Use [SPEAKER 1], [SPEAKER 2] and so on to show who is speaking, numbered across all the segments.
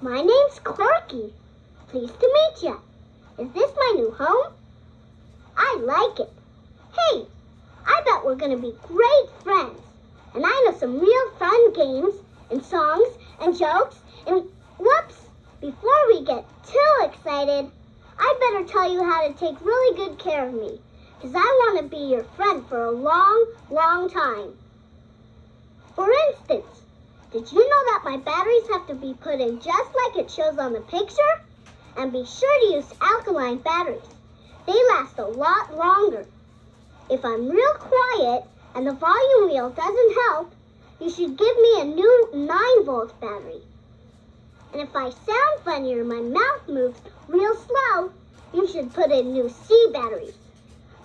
[SPEAKER 1] My name's Corky. Pleased to meet you. Is this my new home? I like it. Hey, I bet we're going to be great friends. And I know some real fun games and songs and jokes and whoops! Before we get too excited, I better tell you how to take really good care of me, because I want to be your friend for a long, long time. For instance, did you know that my batteries have to be put in just like it shows on the picture? And be sure to use alkaline batteries. They last a lot longer. If I'm real quiet and the volume wheel doesn't help, you should give me a new 9-volt battery. And if I sound funny or my mouth moves real slow, you should put in new C batteries.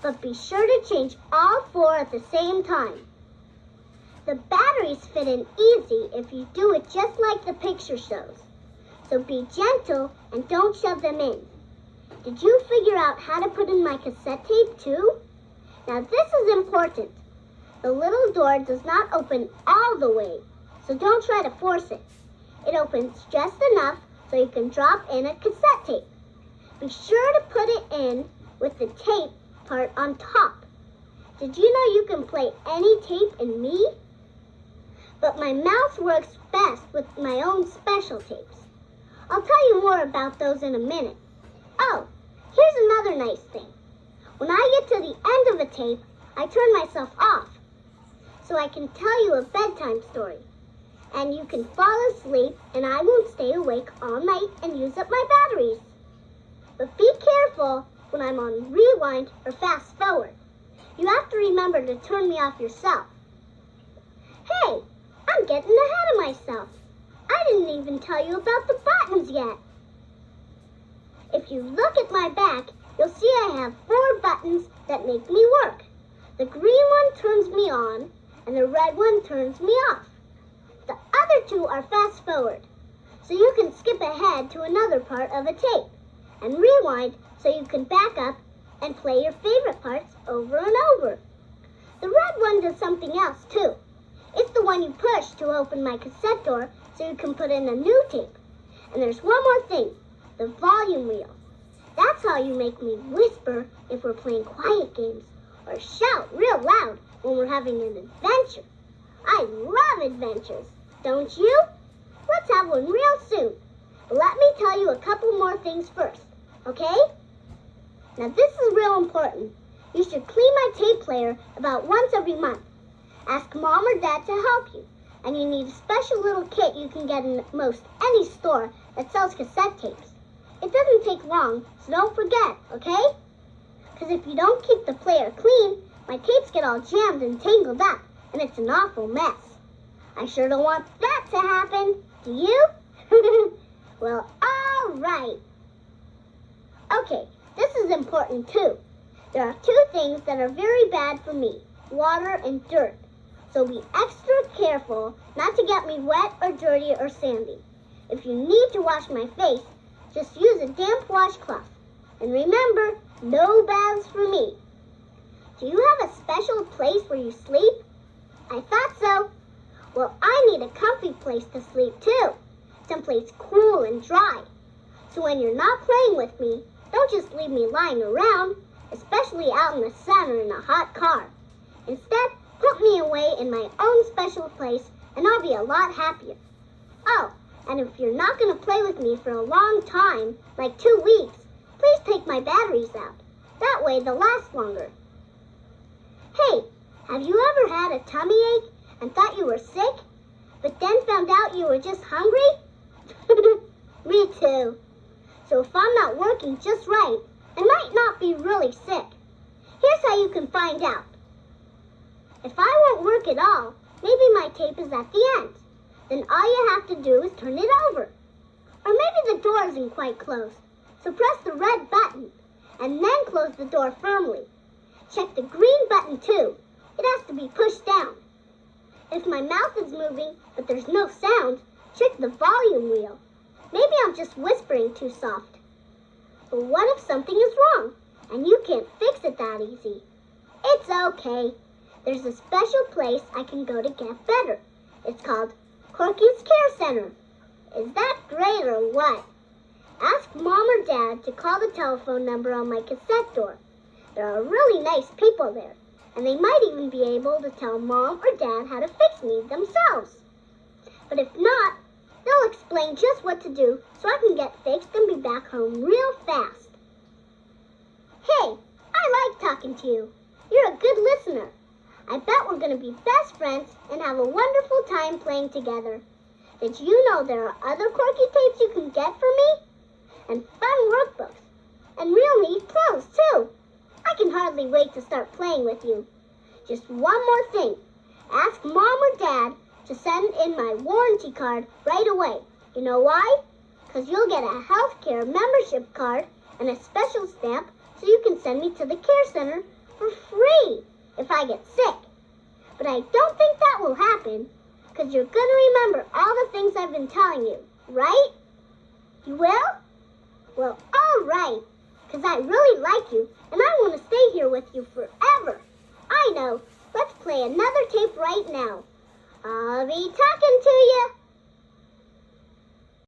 [SPEAKER 1] But be sure to change all 4 at the same time. The batteries fit in easy if you do it just like the picture shows. So be gentle and don't shove them in. Did you figure out how to put in my cassette tape too? Now this is important. The little door does not open all the way, so don't try to force it. It opens just enough so you can drop in a cassette tape. Be sure to put it in with the tape part on top. Did you know you can play any tape in me? But my mouth works best with my own special tapes. I'll tell you more about those in a minute. Oh, here's another nice thing. When I get to the end of a tape, I turn myself off so I can tell you a bedtime story. And you can fall asleep and I won't stay awake all night and use up my batteries. But be careful when I'm on rewind or fast forward. You have to remember to turn me off yourself. Hey, I'm getting ahead of myself. I didn't even tell you about the buttons yet. If you look at my back, you'll see I have 4 buttons that make me work. The green one turns me on and the red one turns me off. The other 2 are fast forward, so you can skip ahead to another part of a tape, and rewind so you can back up and play your favorite parts over and over. The red one does something else too. It's the one you push to open my cassette door so you can put in a new tape. And there's one more thing, the volume wheel. That's how you make me whisper if we're playing quiet games, or shout real loud when we're having an adventure. I love adventures, don't you? Let's have one real soon. But let me tell you a couple more things first, okay? Now this is real important. You should clean my tape player about once every month. Ask Mom or Dad to help you. And you need a special little kit you can get in most any store that sells cassette tapes. It doesn't take long, so don't forget, okay? Because if you don't keep the player clean, my tapes get all jammed and tangled up, and it's an awful mess. I sure don't want that to happen. Do you? Well, all right. Okay, this is important too. There are 2 things that are very bad for me, water and dirt. So be extra careful not to get me wet or dirty or sandy. If you need to wash my face, just use a damp washcloth. And remember, no baths for me. Do you have a special place where you sleep? I thought so. Well, I need a comfy place to sleep too. Someplace cool and dry. So when you're not playing with me, don't just leave me lying around, especially out in the sun or in a hot car. Instead, put me away in my own special place and I'll be a lot happier. Oh, and if you're not going to play with me for a long time, like 2 weeks, please take my batteries out. That way they'll last longer. Hey, have you ever had a tummy ache and thought you were sick, but then found out you were just hungry? Me too. So if I'm not working just right, I might not be really sick. Here's how you can find out. If I won't work at all, maybe my tape is at the end. Then all you have to do is turn it over. Or maybe the door isn't quite closed. So press the red button and then close the door firmly. Check the green button too. It has to be pushed down. If my mouth is moving but there's no sound, check the volume wheel. Maybe I'm just whispering too soft. But what if something is wrong and you can't fix it that easy? It's okay. There's a special place I can go to get better. It's called Corky's Care Center. Is that great or what? Ask Mom or Dad to call the telephone number on my cassette door. There are really nice people there, and they might even be able to tell Mom or Dad how to fix me themselves. But if not, they'll explain just what to do so I can get fixed and be back home real fast. Hey, I like talking to you. You're a good listener. I bet we're going to be best friends and have a wonderful time playing together. Did you know there are other Corky tapes you can get for me? And fun workbooks. And real neat clothes, too. I can hardly wait to start playing with you. Just one more thing. Ask Mom or Dad to send in my warranty card right away. You know why? Because you'll get a healthcare membership card and a special stamp so you can send me to the care center for free if I get sick. But I don't think that will happen because you're going to remember all the things I've been telling you, right? You will? Well, all right, because I really like you and I want to stay here with you forever. I know. Let's play another tape right now. I'll be talking to you.